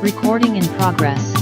Recording in progress.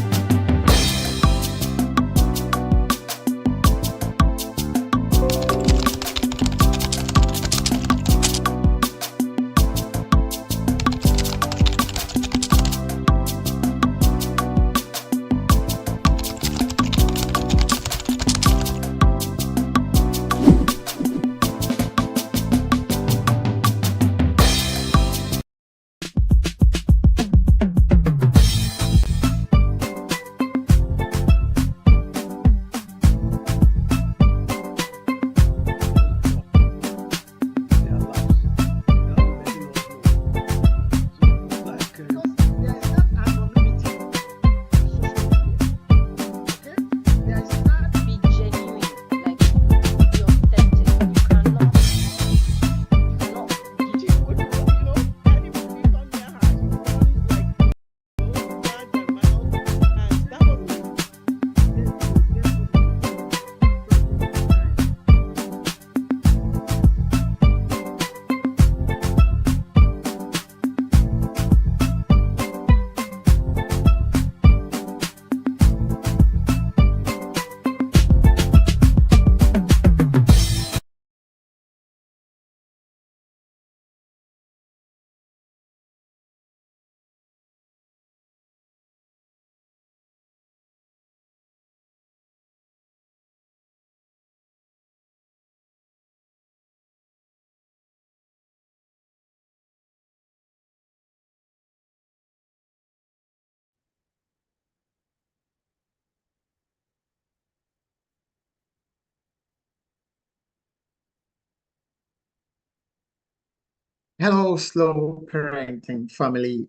Hello, slow parenting family.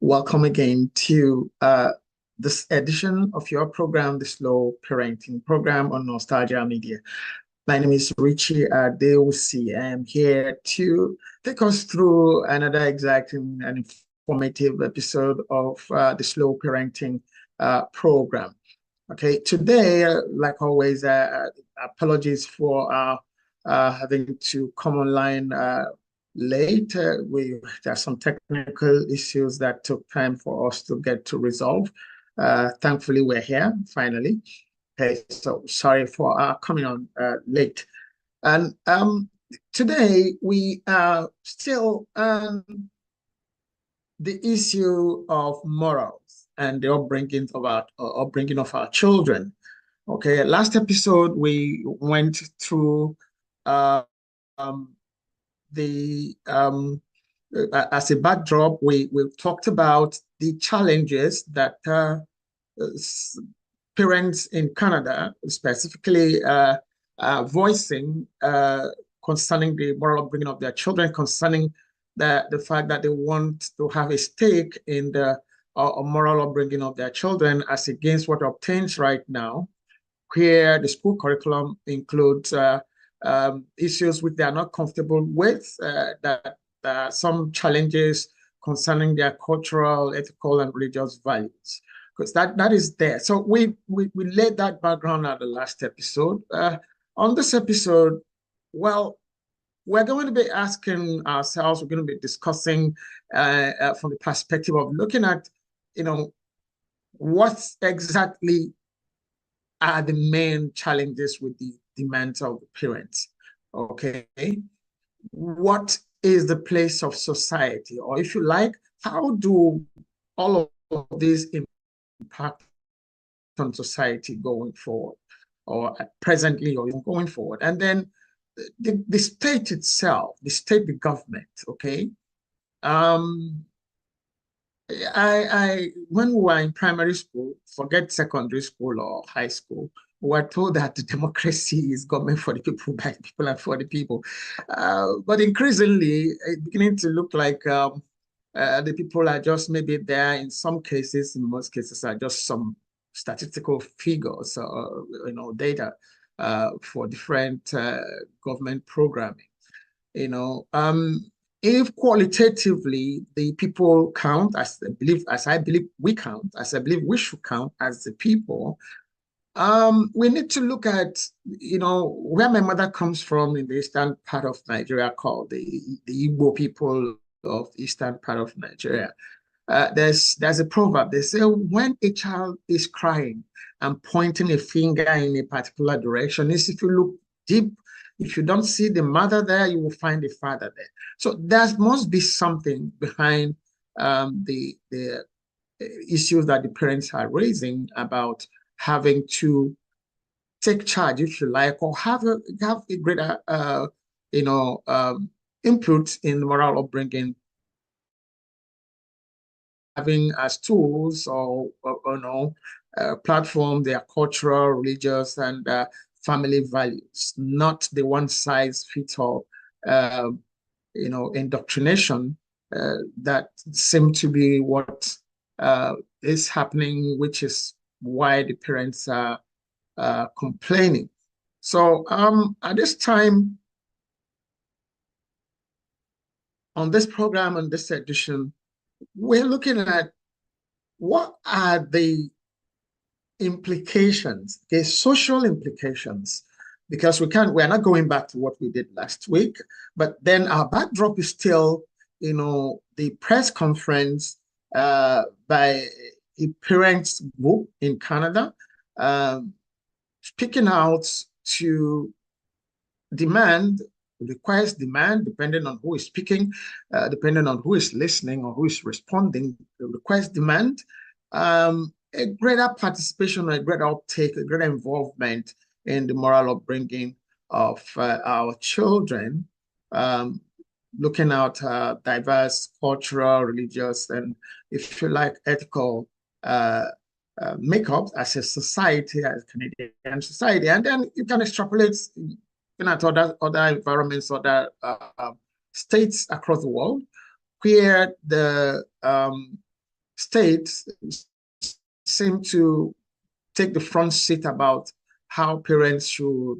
Welcome again to this edition of your program, the Slow Parenting Program on Nostalgia Media. My name is Richie Adewusi. I am here to take us through another exciting and informative episode of the Slow Parenting program. Okay, today, like always, apologies for having to come online late. There are some technical issues that took time for us to get to resolve. Thankfully, we're here finally. Okay, so sorry for coming on late. And today we are still the issue of morals and the upbringing of our children. Okay, last episode we went through uh, um, the as a backdrop, we talked about the challenges that parents in Canada, specifically voicing concerning the moral upbringing of their children, concerning the fact that they want to have a stake in the moral upbringing of their children as against what obtains right now, where the school curriculum includes issues which they are not comfortable with, that some challenges concerning their cultural, ethical, and religious values, because that is there. So we laid that background at the last episode. On this episode, well, we're going to be asking ourselves, we're going to be discussing from the perspective of looking at, what exactly are the main challenges with the demands of the parents. Okay, what is the place of society, or if you like, how do all of these impact on society going forward, or presently, or even going forward? And then the state itself, the government. Okay, when we were in primary school, forget secondary school or high school, we were told that democracy is government for the people, by the people, and for the people. But increasingly, it's beginning to look like the people are just maybe there in some cases, in most cases, are just some statistical figures, data for different government programming. If qualitatively the people count, as I believe we count, as I believe we should count as the people, we need to look at, where my mother comes from in the eastern part of Nigeria, called the Igbo people of the eastern part of Nigeria. there's a proverb. They say when a child is crying and pointing a finger in a particular direction, is if you look deep, if you don't see the mother there, you will find the father there. So there must be something behind the issues that the parents are raising about having to take charge, if you like, or have a greater, input in moral upbringing, having as tools or platform their cultural, religious, and family values, not the one size fits all, indoctrination that seem to be what is happening, which is why the parents are complaining. So at this time, on this program, on this edition, we're looking at what are the implications, the social implications, because we're not going back to what we did last week, but then our backdrop is still, the press conference by a parents group in Canada, speaking out to request demand, depending on who is speaking, depending on who is listening or who is responding, request demand, a greater participation, a greater uptake, a greater involvement in the moral upbringing of our children, looking at diverse cultural, religious, and, if you like, ethical makeup as a society, as a Canadian society. And then you can extrapolate at other environments, other states across the world, where the states seem to take the front seat about how parents should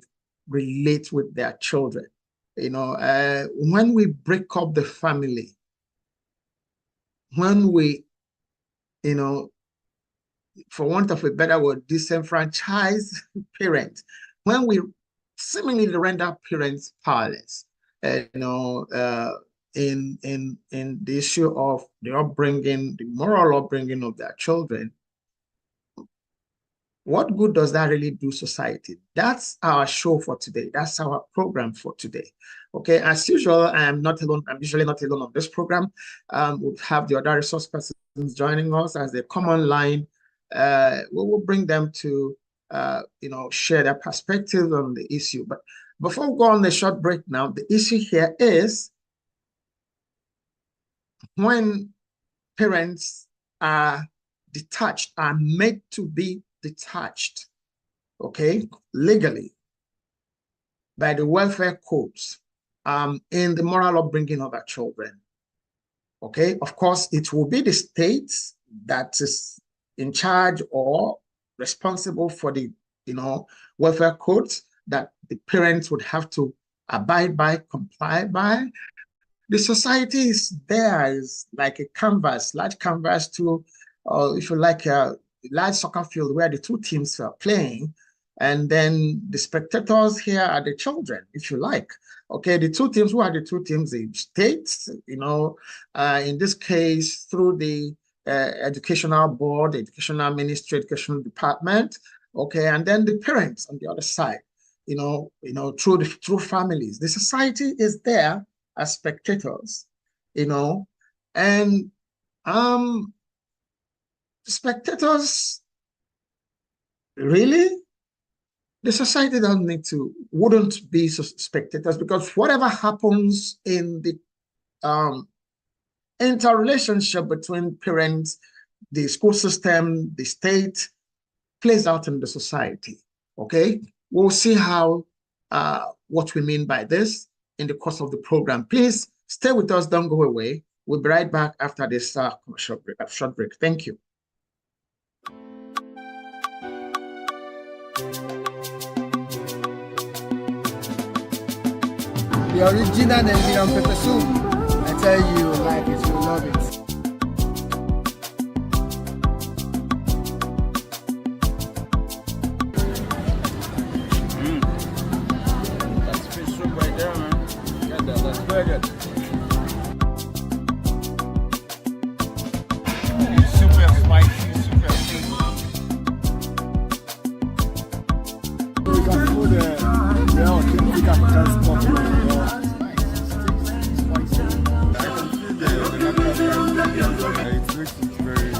relate with their children. When we break up the family, when we, for want of a better word, disenfranchise parents, when we seemingly render parents powerless, in the issue of the upbringing, the moral upbringing of their children, what good does that really do society? That's our show for today. That's our program for today. Okay, as usual, I am not alone. I'm usually not alone on this program. We'll have the other resource persons joining us as they come online. We will bring them to share their perspective on the issue. But before we go on the short break now, the issue here is when parents are detached, are made to be detached, okay, legally by the welfare codes in the moral upbringing of our children. Okay, of course, it will be the state that is in charge or responsible for the, welfare codes that the parents would have to abide by, comply by. The society is there, is like a canvas, large canvas to, if you like, a large soccer field where the two teams are playing, and then the spectators here are the children, if you like. Okay, the two teams, who are the two teams? The states, in this case, through the educational board, educational ministry, educational department, okay, and then the parents on the other side, through families. The society is there as spectators, and spectators, really? The society wouldn't be spectators, because whatever happens in the interrelationship between parents, the school system, the state, plays out in the society, okay? We'll see how, what we mean by this in the course of the program. Please stay with us, don't go away. We'll be right back after this short break. Thank you. The original Nigerian pepper soup. I tell you, like it, you love it. That's fish soup right there, man. Get that, that's very good. can put the authentic African stuff on your it makes it very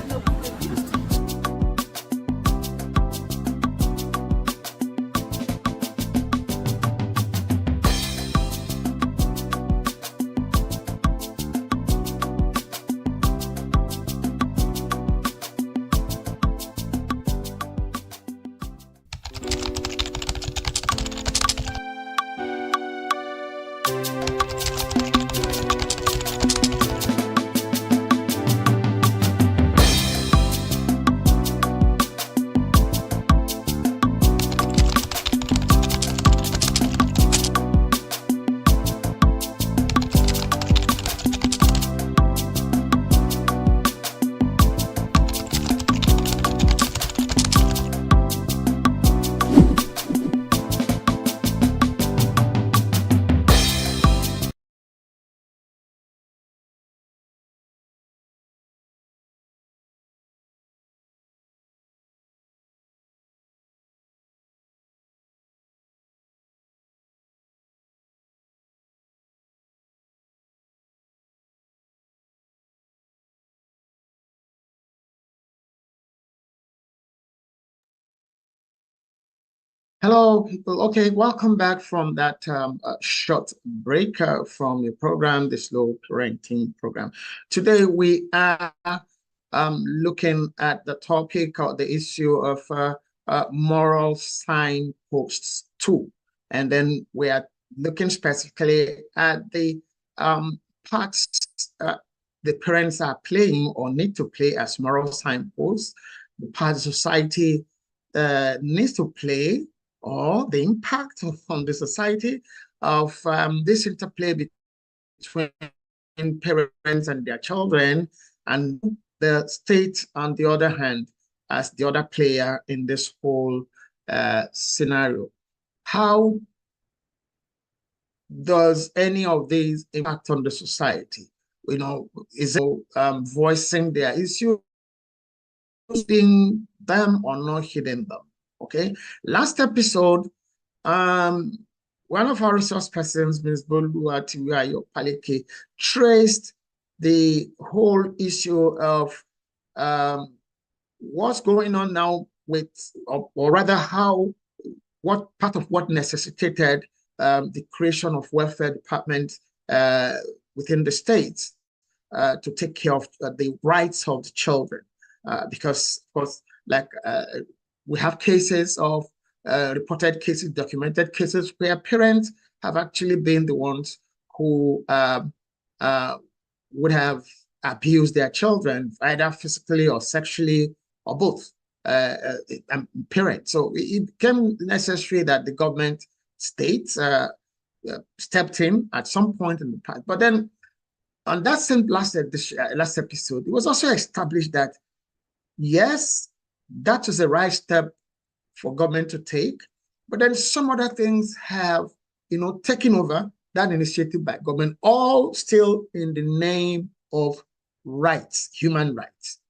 Hello, people. Okay, welcome back from that short break from the program, the Slow Parenting Program. Today, we are looking at the topic or the issue of moral signposts 2. And then we are looking specifically at the parts the parents are playing or need to play as moral signposts, the part society needs to play, or the impact on the society of this interplay between parents and their children, and the state, on the other hand, as the other player in this whole scenario. How does any of these impact on the society? You know, is it voicing their issues, hiding them or not hiding them? Okay. Last episode, one of our resource persons, Ms. Boluwatiwayo Paleke, traced the whole issue of what's going on now with, or rather what part of what necessitated the creation of welfare department within the states to take care of the rights of the children. Because, of course, like we have cases of reported cases, documented cases where parents have actually been the ones who would have abused their children, either physically or sexually or both, parents. So it became necessary that the government states stepped in at some point in the past. But then on that same last episode, it was also established that, yes, that is the right step for government to take, but then some other things have, taken over that initiative by government, all still in the name of rights, human rights.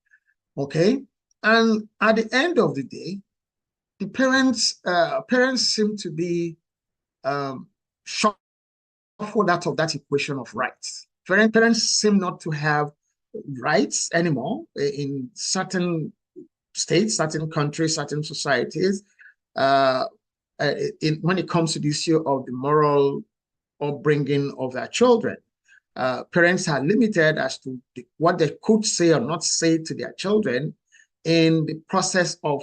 Okay, and at the end of the day, the parents seem to be shuffled out of that equation of rights. Parents seem not to have rights anymore in certain states, certain countries, certain societies, when it comes to the issue of the moral upbringing of their children. Parents are limited as to what they could say or not say to their children in the process of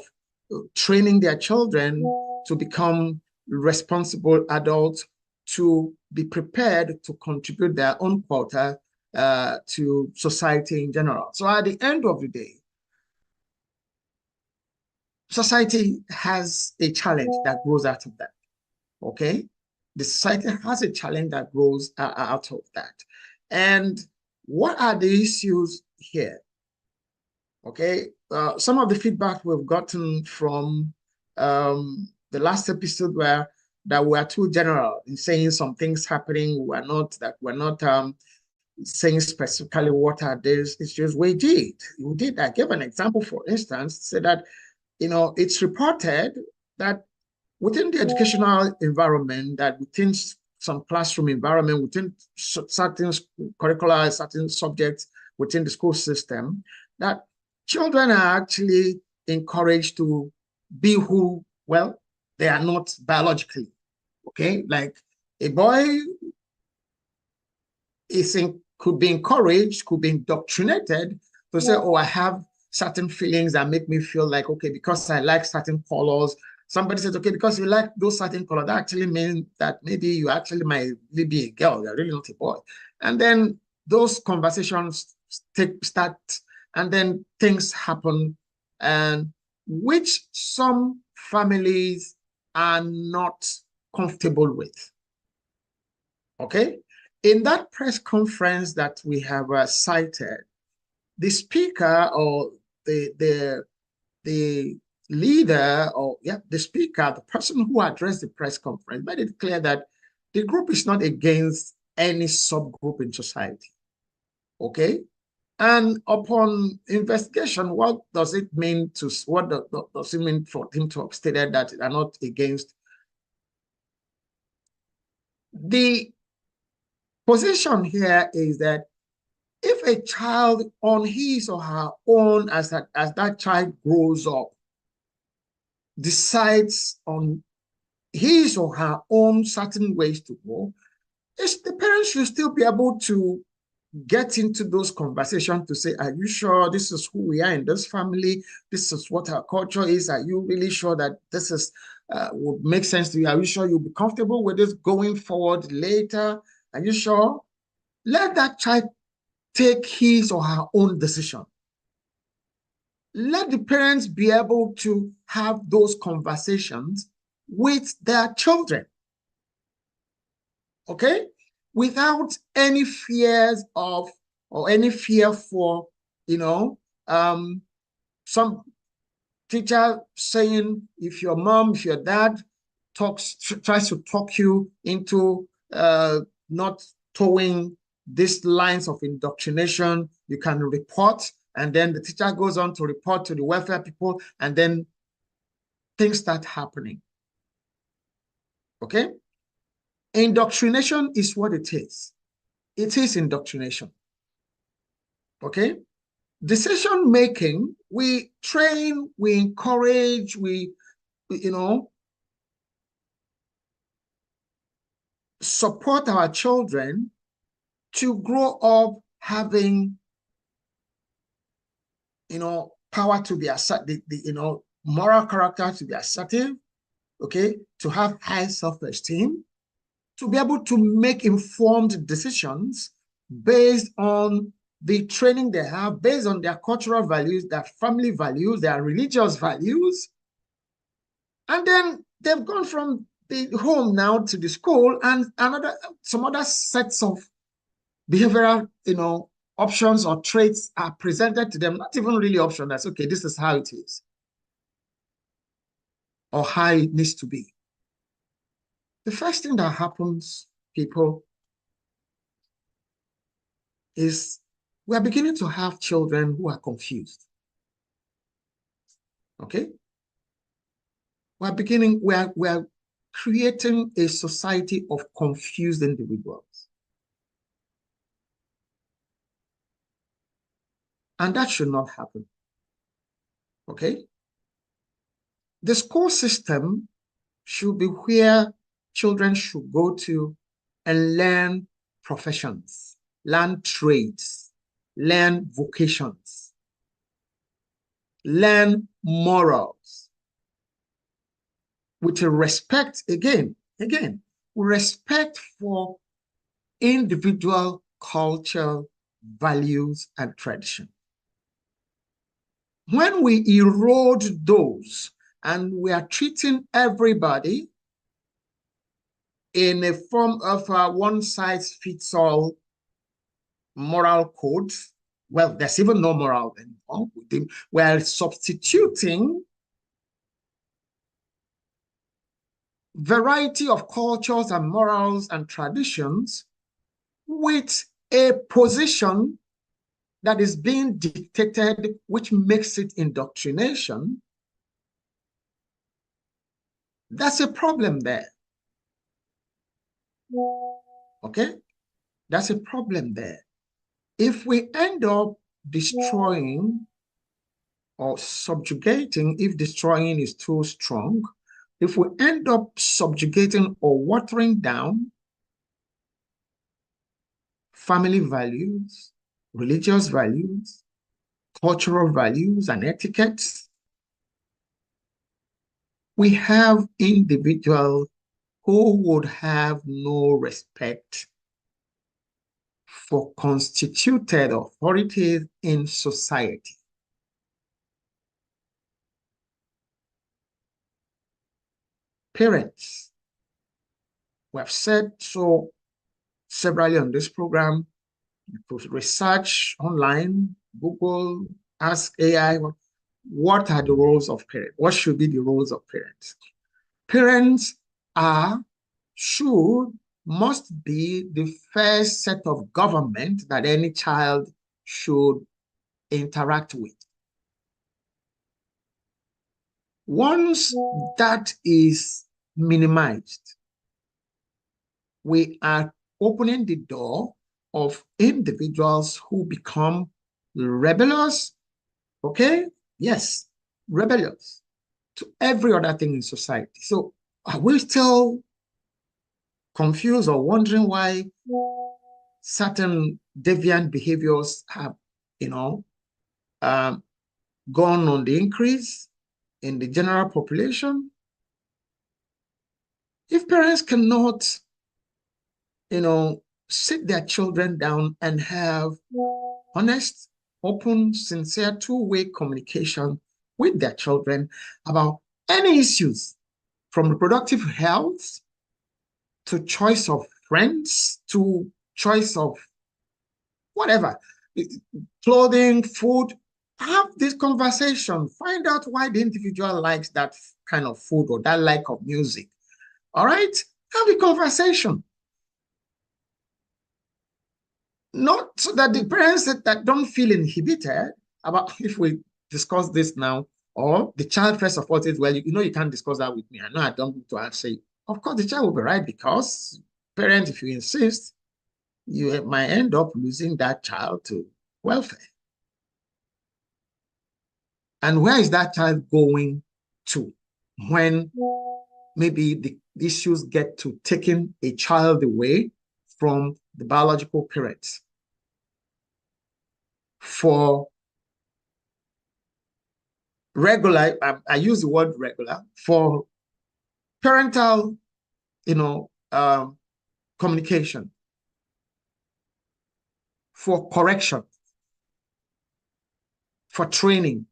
training their children to become responsible adults, to be prepared to contribute their own quota to society in general. So at the end of the day, society has a challenge that grows out of that, okay? The society has a challenge that grows out of that. And what are the issues here? Okay, some of the feedback we've gotten from the last episode were that we are too general in saying some things happening. We're not saying specifically what are these issues. We did. I gave an example, for instance, say that, it's reported that within the educational environment, that within some classroom environment, within certain curricula, certain subjects within the school system, that children are actually encouraged to be who, well, they are not biologically, okay? Like a boy could be encouraged, could be indoctrinated to say, oh, I have certain feelings that make me feel like, okay, because I like certain colors. Somebody says, okay, because you like those certain colors, that actually means that maybe you actually might really be a girl, you're really not a boy. And then those conversations start, and then things happen, and which some families are not comfortable with. Okay? In that press conference that we have cited, the speaker or the leader, or the speaker, the person who addressed the press conference, made it clear that the group is not against any subgroup in society. Okay? And upon investigation, what does it mean for him to have stated that they are not against? The position here is that if a child on his or her own, as that child grows up, decides on his or her own certain ways to go, the parents should still be able to get into those conversations to say, are you sure this is who we are in this family? This is what our culture is. Are you really sure that this is would make sense to you? Are you sure you'll be comfortable with this going forward later? Are you sure? Let that child take his or her own decision. Let the parents be able to have those conversations with their children, okay? Without any fears of, or any fear for, some teacher saying, if your mom, if your dad tries to talk you into not towing these lines of indoctrination, you can report, and then the teacher goes on to report to the welfare people, and then things start happening. Okay? Indoctrination is what it is. It is indoctrination. Okay? Decision making, we train, we encourage, we support our children to grow up having, power to be assertive, moral character to be assertive, okay, to have high self-esteem, to be able to make informed decisions based on the training they have, based on their cultural values, their family values, their religious values. And then they've gone from the home now to the school, and some other sets of behavioral, options or traits are presented to them, not even really options. That's okay, this is how it is, or how it needs to be. The first thing that happens, people, is we are beginning to have children who are confused. Okay? We are creating a society of confused individuals. And that should not happen. Okay? The school system should be where children should go to and learn professions, learn trades, learn vocations, learn morals, with a respect, again, respect for individual culture, values, and tradition. When we erode those and we are treating everybody in a form of a one-size-fits-all moral code, well, there's even no moral anymore. We are substituting variety of cultures and morals and traditions with a position that is being dictated, which makes it indoctrination. That's a problem there. Okay? That's a problem there. If we end up destroying or subjugating, if destroying is too strong, if we end up subjugating or watering down family values, religious values, cultural values, and etiquettes, we have individuals who would have no respect for constituted authorities in society. Parents, we have said so severally on this program, research online, Google, ask AI, what are the roles of parents? What should be the roles of parents? Parents must be the first set of government that any child should interact with. Once that is minimized, we are opening the door of individuals who become rebellious, okay? Yes, rebellious to every other thing in society. So are we still confused or wondering why certain deviant behaviors have, gone on the increase in the general population? If parents cannot, sit their children down and have honest, open, sincere, two-way communication with their children about any issues, from reproductive health to choice of friends to choice of whatever, clothing, food, have this conversation. Find out why the individual likes that kind of food or that like of music. All right? Have a conversation. Not so that the parents that don't feel inhibited about, if we discuss this now, or the child first of all says, well, you can't discuss that with me. I know I don't need to answer you. Of course, the child will be right, because parents, if you insist, you might end up losing that child to welfare. And where is that child going to when maybe the issues get to taking a child away from the biological parents for regular, I use the word regular, for parental, communication, for correction, for training.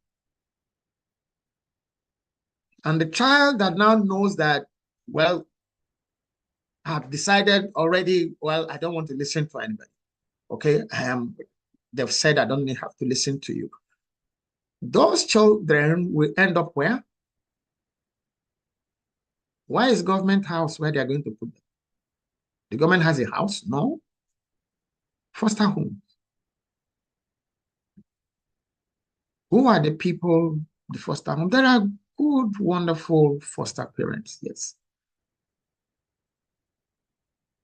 And the child that now knows that, well, I've decided already, well, I don't want to listen to anybody. Okay, they've said I don't have to listen to you. Those children will end up where? Why is government house where they're going to put them? The government has a house? No. Foster home. Who are the people, the foster home? There are good, wonderful foster parents, yes.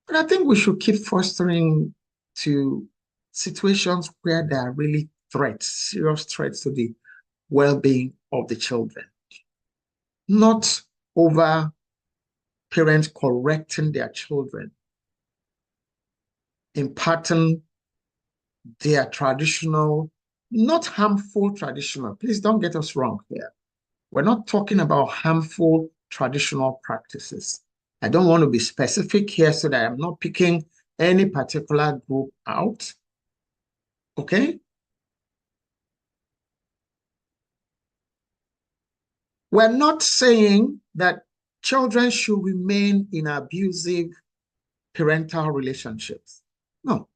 But I think we should keep fostering to situations where there are really threats, serious threats to the well-being of the children. Not over parents correcting their children, imparting their traditional, not harmful traditional. Please don't get us wrong here. We're not talking about harmful traditional practices. I don't want to be specific here so that I'm not picking any particular group out. Okay? We're not saying that children should remain in abusive parental relationships. No.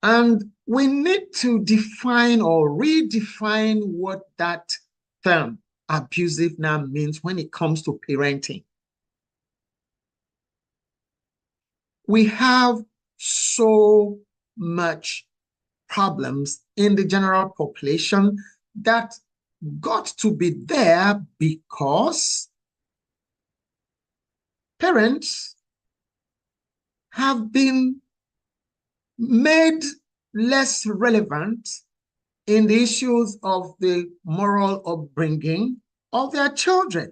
And we need to define or redefine what that term abusive now means when it comes to parenting. We have so much problems in the general population that got to be there because parents have been made less relevant in the issues of the moral upbringing of their children.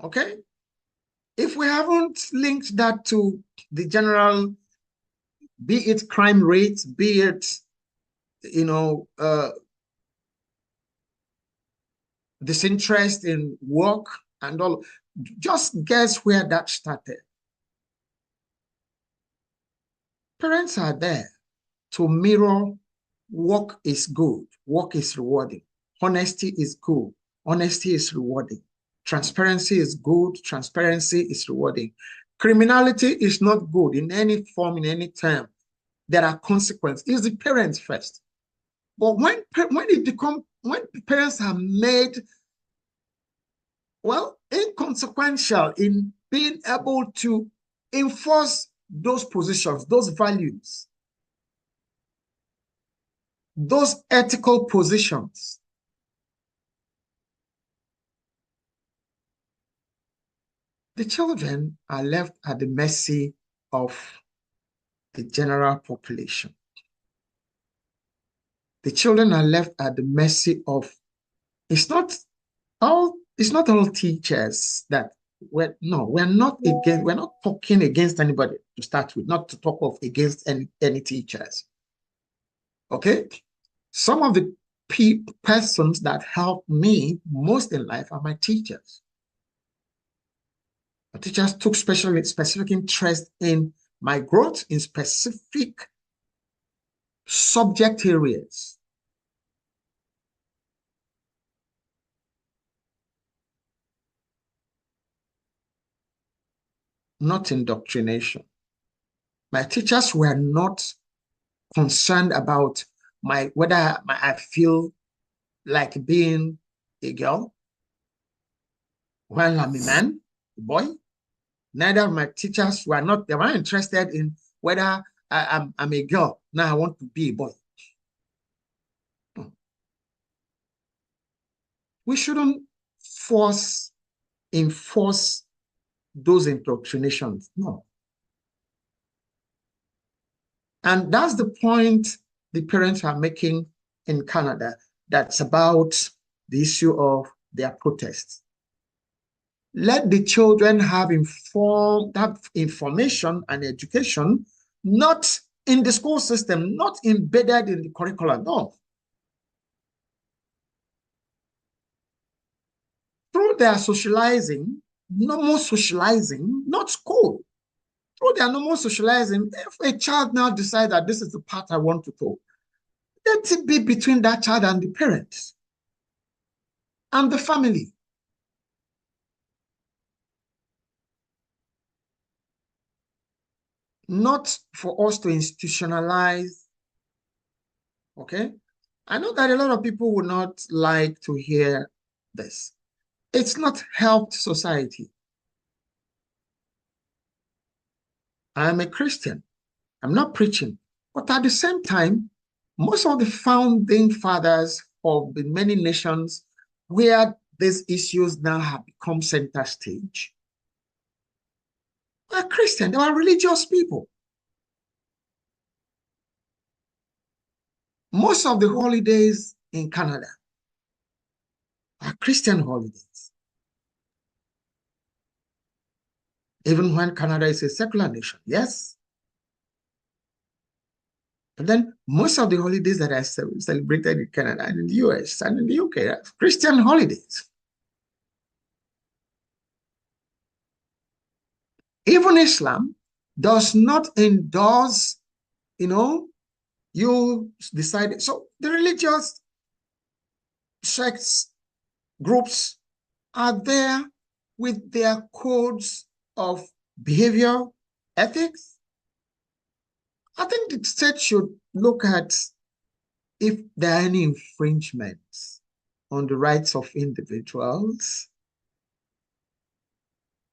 Okay? If we haven't linked that to the general, be it crime rates, be it, disinterest in work and all, just guess where that started. Parents are there to mirror work is good, work is rewarding, honesty is good, honesty is rewarding, transparency is good, transparency is rewarding. Criminality is not good in any form, in any term. There are consequences. It's the parents first. But when parents are made, well, inconsequential in being able to enforce those positions, those values, those ethical positions, the children are left at the mercy of the general population. The children are left at the mercy of, it's not all teachers that we're not talking against anybody to start with, not to talk of against any teachers. Okay? Some of the persons that help me most in life are my teachers. My teachers took specific interest in my growth in specific subject areas. Not indoctrination. My teachers were not concerned about whether I feel like being a girl when I'm a man, a boy. Neither of my teachers were interested in whether I'm a girl. Now I want to be a boy. We shouldn't enforce those indoctrinations. No. And that's the point the parents are making in Canada. That's about the issue of their protests. Let the children have information and education, not in the school system, not embedded in the curriculum, no. Through their socializing, normal socializing, not school. Through their normal socializing, if a child now decides that this is the path I want to go, let it be between that child and the parents and the family. Not for us to institutionalize, okay? I know that a lot of people would not like to hear this. It's not helped society. I'm a Christian. I'm not preaching. But at the same time, most of the founding fathers of the many nations where these issues now have become center stage are Christian. They are religious people. Most of the holidays in Canada are Christian holidays. Even when Canada is a secular nation, yes. But then most of the holidays that are celebrated in Canada and in the US and in the UK are Christian holidays. Even Islam does not endorse, you decide. So the religious sects, groups are there with their codes of behavior, ethics. I think the state should look at if there are any infringements on the rights of individuals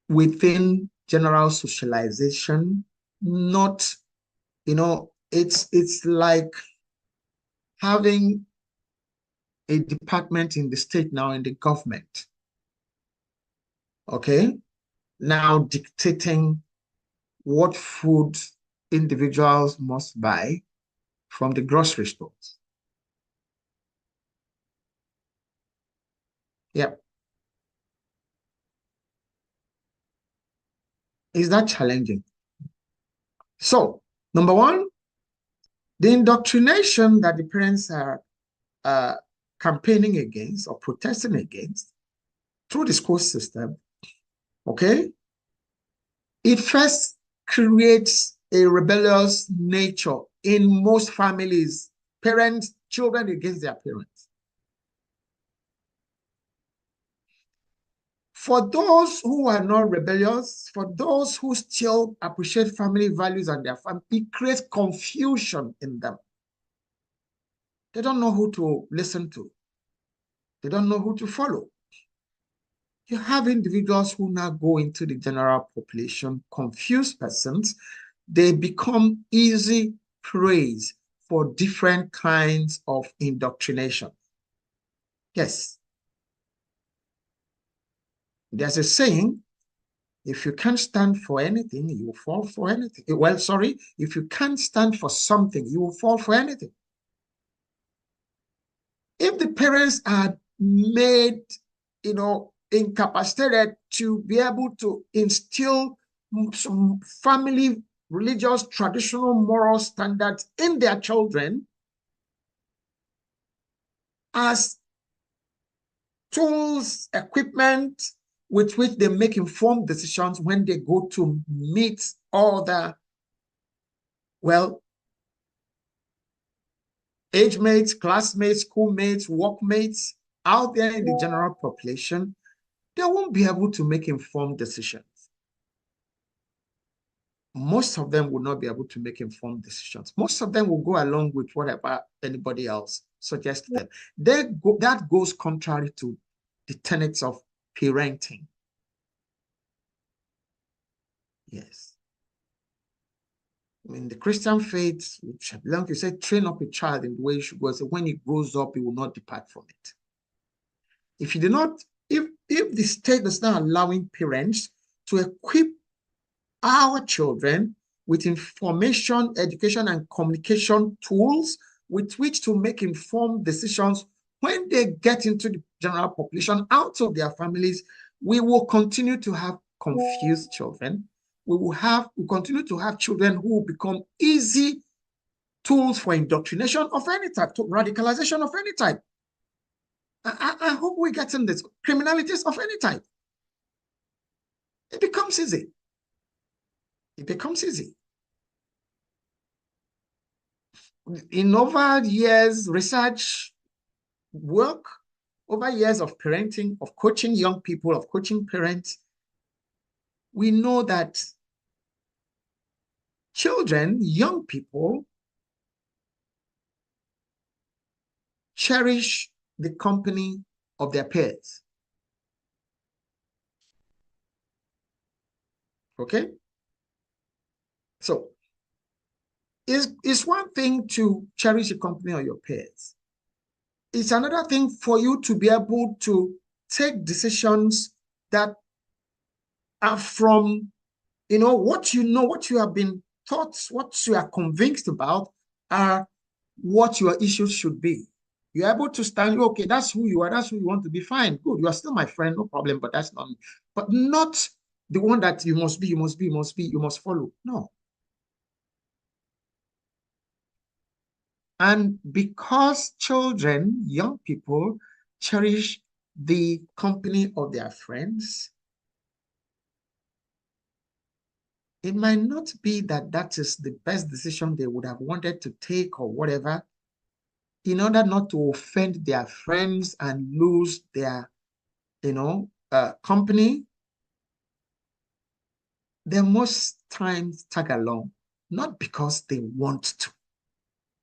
within general socialization, not, it's like having a department in the state now in the government, okay, now dictating what food individuals must buy from the grocery stores. Yep. Is that challenging? So, number one, the indoctrination that the parents are campaigning against or protesting against through the school system, okay, it first creates a rebellious nature in most families, parents, children against their parents. For those who are not rebellious, for those who still appreciate family values and their family, it creates confusion in them. They don't know who to listen to. They don't know who to follow. You have individuals who now go into the general population, confused persons. They become easy prey for different kinds of indoctrination. Yes. There's a saying, if you can't stand for anything, you will fall for anything. Well, sorry, if you can't stand for something, you will fall for anything. If the parents are made, incapacitated to be able to instill some family, religious, traditional, moral standards in their children as tools, equipment with which they make informed decisions when they go to meet all the, well, age mates, classmates, schoolmates, workmates out there in the general population, they won't be able to make informed decisions. Most of them will not be able to make informed decisions. Most of them will go along with whatever anybody else suggests to them. That goes contrary to the tenets of parenting. Yes. I mean, the Christian faith, which I belong to, say, train up a child in the way he should go. So when he grows up, he will not depart from it. If you do not, if the state is not allowing parents to equip our children with information, education, and communication tools with which to make informed decisions when they get into the general population out of their families, we will continue to have confused children. We continue to have children who will become easy tools for indoctrination of any type, to radicalization of any type. I hope we're getting this. Criminalities of any type. It becomes easy. It becomes easy. In over years, research work, over years of parenting, of coaching young people, of coaching parents, we know that children, young people, cherish the company of their peers. Okay? So, it's one thing to cherish the company of your peers. It's another thing for you to be able to take decisions that are from, what you have been taught, what you are convinced about are what your issues should be. You're able to stand, okay, that's who you are, that's who you want to be, fine, good, you are still my friend, no problem, but that's not me. But not the one that you must be, you must follow. No. And because children, young people, cherish the company of their friends, it might not be that that is the best decision they would have wanted to take or whatever, in order not to offend their friends and lose their, company. They most times tag along, not because they want to,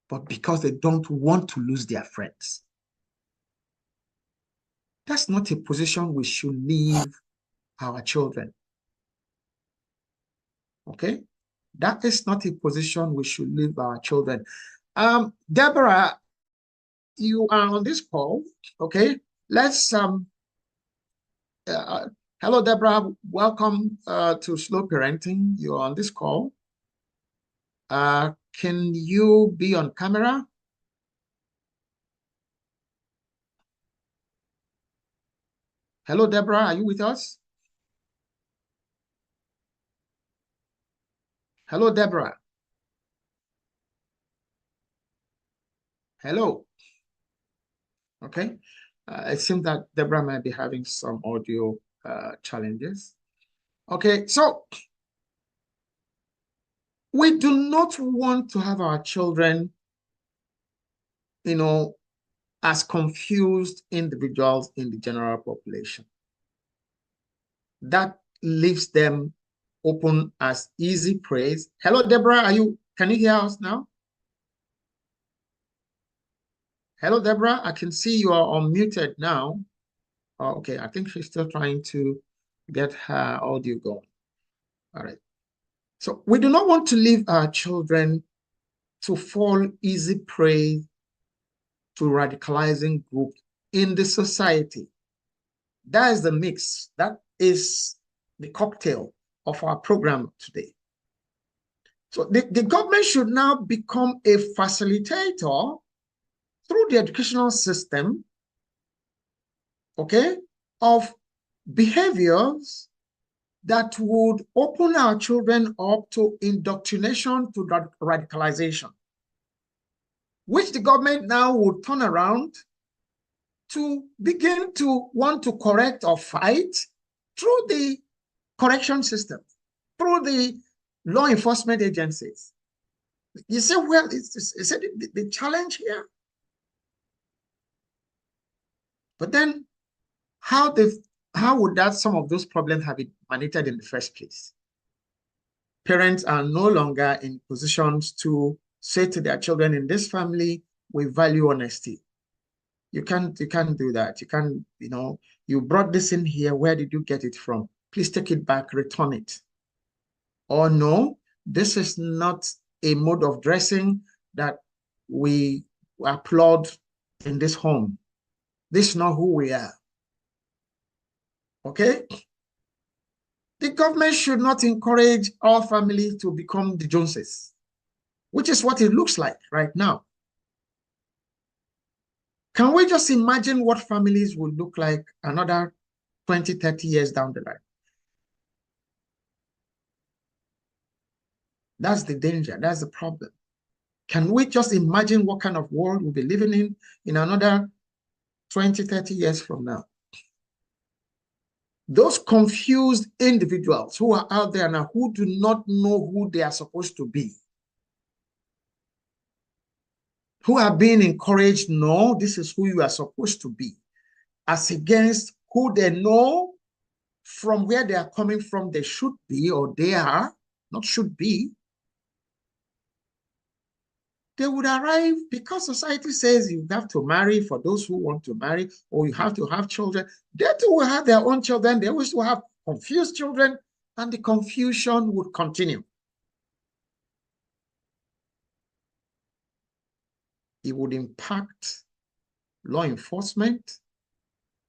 but because they don't want to lose their friends. That's not a position we should leave our children. Okay? That is not a position we should leave our children. Deborah, you are on this call, okay? Let's hello, Deborah. Welcome to Slow Parenting. You're on this call. Can you be on camera? Hello, Deborah. Are you with us? Hello, Deborah. Hello. Okay. It seems that Deborah might be having some audio challenges. Okay, so we do not want to have our children, as confused individuals in the general population. That leaves them open as easy prey. Hello, Deborah. Can you hear us now? Hello, Deborah. I can see you are unmuted now. Oh, okay, I think she's still trying to get her audio going. All right. So we do not want to leave our children to fall easy prey to radicalizing groups in the society. That is the mix. That is the cocktail of our program today. So the government should now become a facilitator through the educational system, okay, of behaviors that would open our children up to indoctrination, to radicalization, which the government now would turn around to begin to want to correct or fight through the correction system, through the law enforcement agencies. You say, well, it's the challenge here. But then how would some of those problems have been managed in the first place? Parents are no longer in positions to say to their children, in this family, we value honesty. You can't do that. You can't, you brought this in here. Where did you get it from? Please take it back, return it. Or no, this is not a mode of dressing that we applaud in this home. This is not who we are. Okay? The government should not encourage our families to become the Joneses, which is what it looks like right now. Can we just imagine what families will look like another 20, 30 years down the line? That's the danger. That's the problem. Can we just imagine what kind of world we'll be living in another 20, 30 years from now? Those confused individuals who are out there now, who do not know who they are supposed to be, who are being encouraged, no, this is who you are supposed to be, as against who they know from where they are coming from, they should be, or they are, not should be. They would arrive because society says you have to marry for those who want to marry, or you have to have children. They too will have their own children. They wish to have confused children, and the confusion would continue. It would impact law enforcement,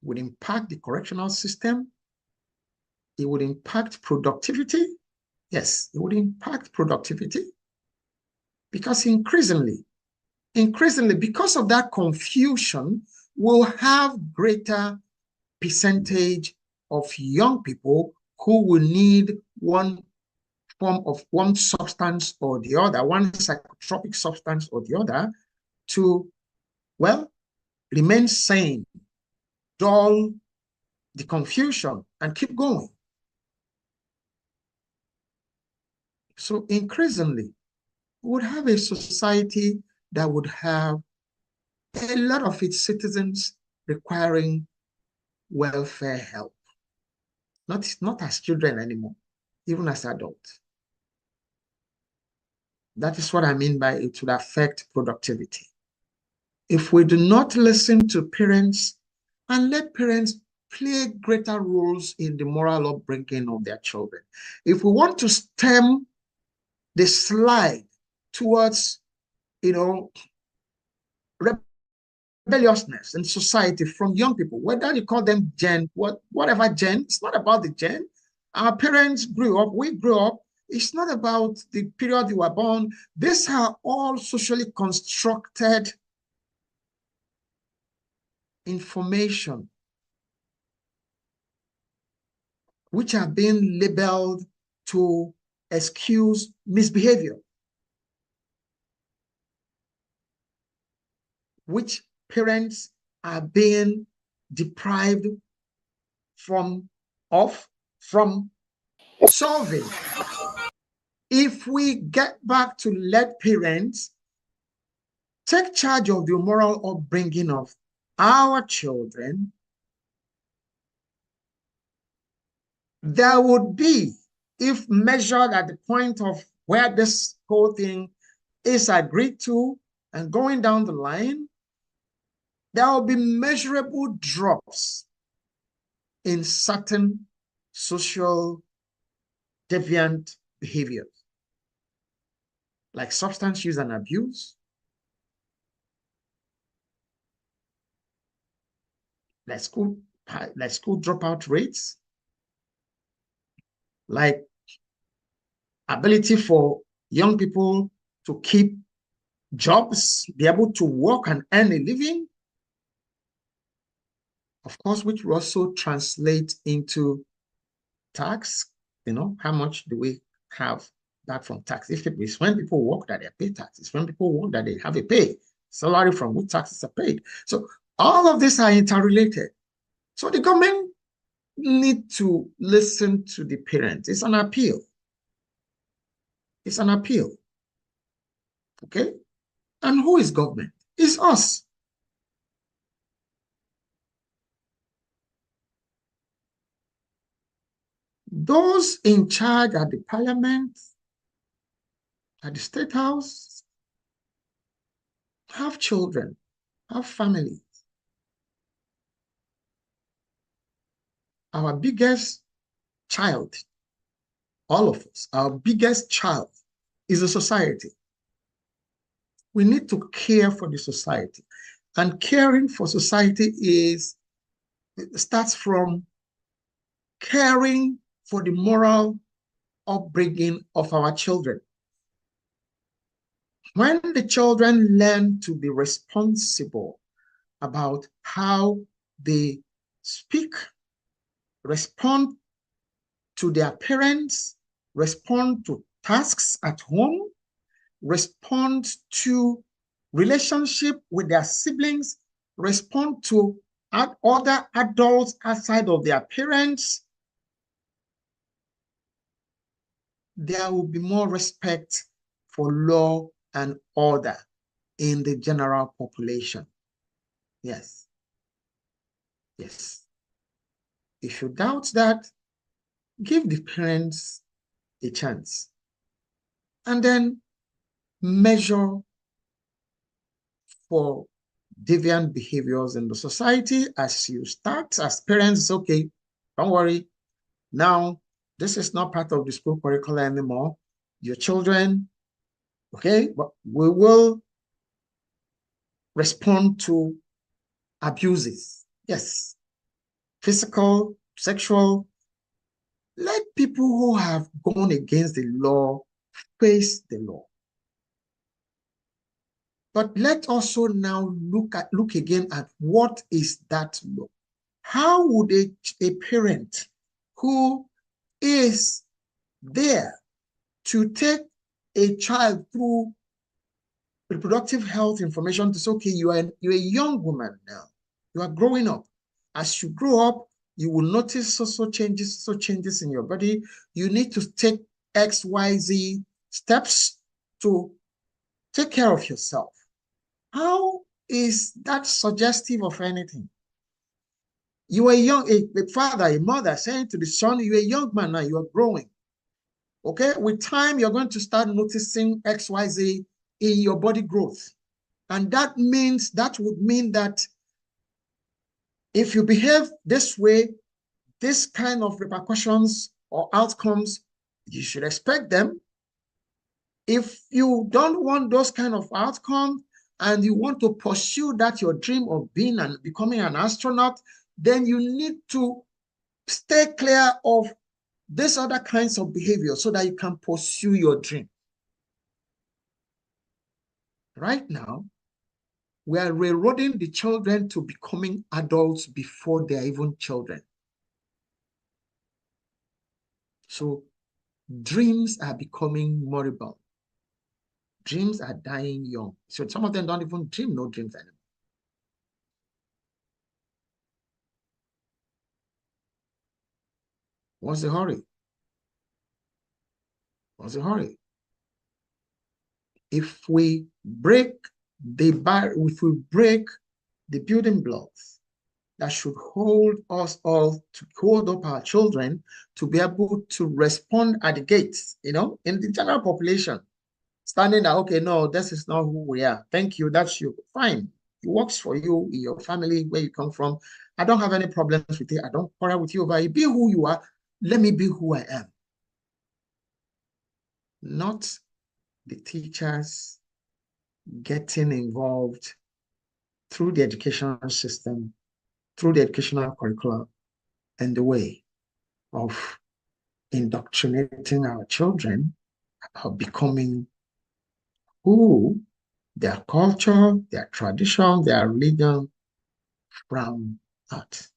would impact the correctional system, it would impact productivity. Yes, it would impact productivity, because increasingly, because of that confusion, we'll have greater percentage of young people who will need one form of one substance or the other, one psychotropic substance or the other, to, well, remain sane, dull the confusion, and keep going. So increasingly, we would have a society that would have a lot of its citizens requiring welfare help, not as children anymore, even as adults. That is what I mean by it would affect productivity. If we do not listen to parents and let parents play greater roles in the moral upbringing of their children, if we want to stem they slide towards, rebelliousness in society from young people, whether you call them whatever gen. It's not about the gen. Our parents grew up, we grew up. It's not about the period you were born. These are all socially constructed information which are being labeled to excuse misbehavior, which parents are being deprived from solving. If we get back to let parents take charge of the moral upbringing of our children, there would be, if measured at the point of where this whole thing is agreed to and going down the line, there will be measurable drops in certain social deviant behaviors, like substance use and abuse, like school dropout rates, like ability for young people to keep jobs, be able to work and earn a living, of course, which will also translate into tax. How much do we have back from tax? It's when people work that they pay taxes, when people work that they have a pay salary from which taxes are paid. So all of these are interrelated. So the government need to listen to the parents. It's an appeal. It's an appeal. Okay? And who is government? It's us. Those in charge at the parliament, at the state house, have children, have families. Our biggest child, all of us, our biggest child is a society. We need to care for the society. And caring for society starts from caring for the moral upbringing of our children. When the children learn to be responsible about how they speak, respond to their parents, respond to tasks at home, respond to relationship with their siblings, respond to other adults outside of their parents, there will be more respect for law and order in the general population. Yes. Yes. If you doubt that, give the parents a chance. And then measure for deviant behaviors in the society as you start. As parents, okay, don't worry. Now, this is not part of the school curriculum anymore. Your children, okay, but we will respond to abuses. Yes. Physical, sexual. Let people who have gone against the law face the law. But let also now look again at what is that law. How would a parent who is there to take a child through reproductive health information to say, okay, you're a young woman now. You are growing up. As you grow up, you will notice social changes in your body. You need to take X, Y, Z steps to take care of yourself. How is that suggestive of anything? You are young, a father, a mother saying to the son, you're a young man now, you are growing. Okay, with time, you're going to start noticing X, Y, Z in your body growth. And that would mean that if you behave this way, this kind of repercussions or outcomes, you should expect them. If you don't want those kind of outcomes and you want to pursue that your dream of being and becoming an astronaut, then you need to stay clear of these other kinds of behavior so that you can pursue your dream. Right now, we are railroading the children to becoming adults before they are even children. So dreams are becoming moribund. Dreams are dying young. So some of them don't even dream no dreams anymore. What's the hurry? What's the hurry? If we break the building blocks that should hold us all, to hold up our children to be able to respond at the gates, in the general population, standing there, okay, no, this is not who we are. Thank you, that's you. Fine. It works for you in your family, where you come from. I don't have any problems with it. I don't quarrel with you over it. Be who you are. Let me be who I am. Not the teachers getting involved through the educational system, through the educational curriculum, and the way of indoctrinating our children about becoming who their culture, their tradition, their religion from that.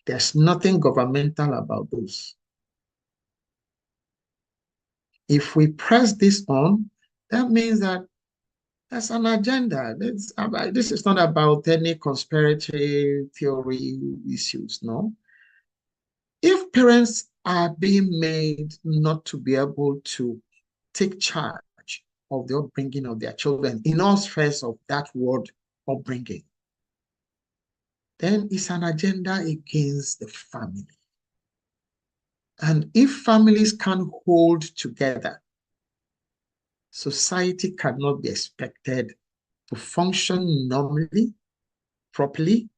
There's nothing governmental about those. If we press this on, that means that there's an agenda. This is not about any conspiracy theory issues, no. If parents are being made not to be able to take charge of the upbringing of their children in all spheres of that word upbringing, then it's an agenda against the family. And if families can't hold together, society cannot be expected to function normally, properly,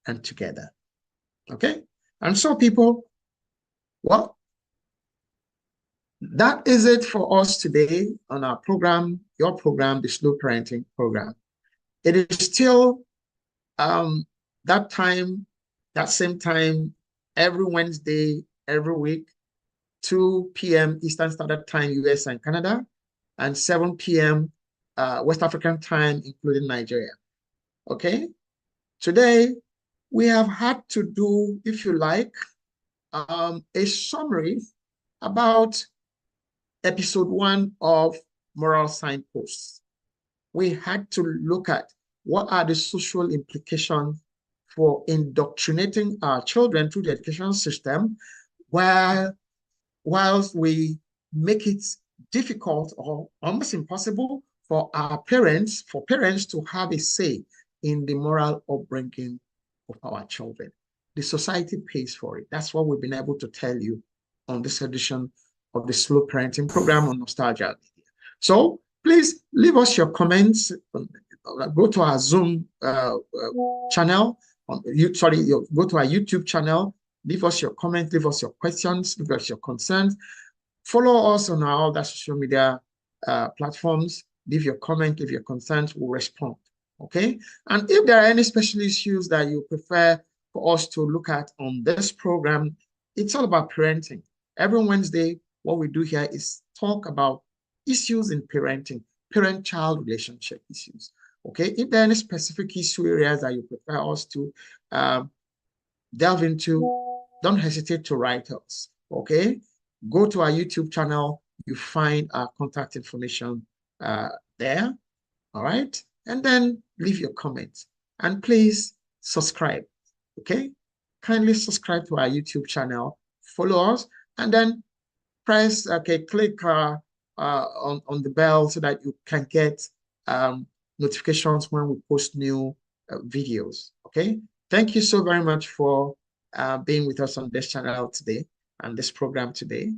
and together. Okay? And so people, well, that is it for us today on our program, your program, the Slow Parenting Program. It is still that time, that same time, every Wednesday, every week, 2 p.m. Eastern Standard Time, US and Canada, and 7 p.m. West African time, including Nigeria. Okay? Today, we have had to do, if you like, a summary about episode 1 of Moral Signposts. We had to look at what are the social implications for indoctrinating our children through the education system, whilst we make it difficult or almost impossible for parents to have a say in the moral upbringing of our children. The society pays for it. That's what we've been able to tell you on this edition of the Slow Parenting Program on Nostalgia Media. So please leave us your comments. Go to our Zoom channel. Go to our YouTube channel. Leave us your comments. Leave us your questions. Leave us your concerns. Follow us on our other social media platforms. Leave your comment. Leave your concerns. We'll respond. Okay. And if there are any special issues that you prefer for us to look at on this program, it's all about parenting. Every Wednesday, what we do here is talk about issues in parenting, parent-child relationship issues. Okay, if there are any specific issue areas that you prefer us to delve into, don't hesitate to write us. Okay, go to our YouTube channel. You find our contact information there. All right, and then leave your comments and please subscribe. Okay, kindly subscribe to our YouTube channel, follow us, and then click on the bell so that you can get notifications when we post new videos. Okay, thank you so very much for being with us on this channel today and this program today,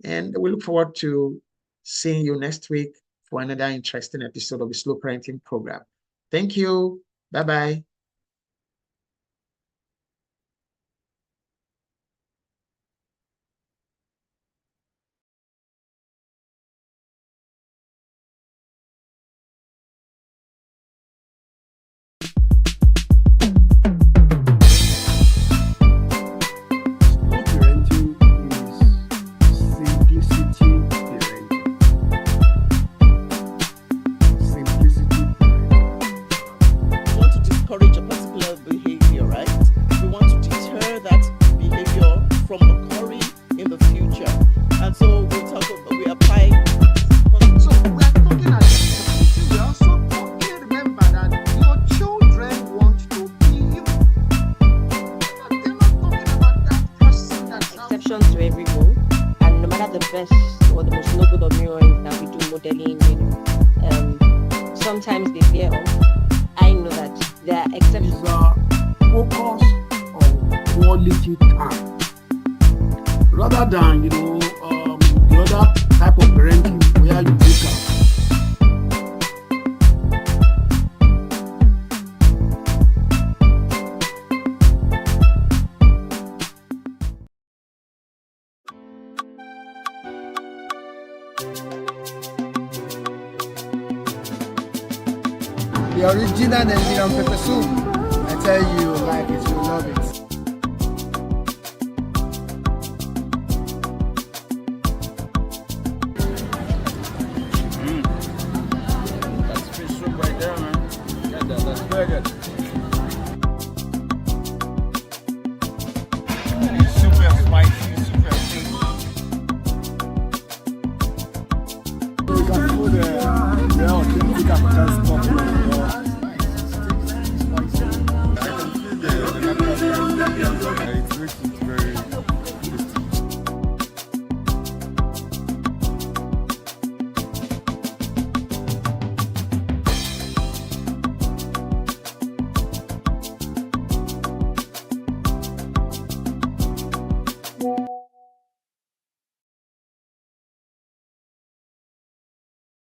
and we look forward to seeing you next week for another interesting episode of the Slow Parenting Program. Thank you. Bye-bye. noblest or the most noble of mirroring that we do modeling, sometimes they veer off. I know that there are exceptions. Focus on quality time rather than the other type of parenting where you wake up. The original Nigerian pepper soup. I tell you, like it, you love it.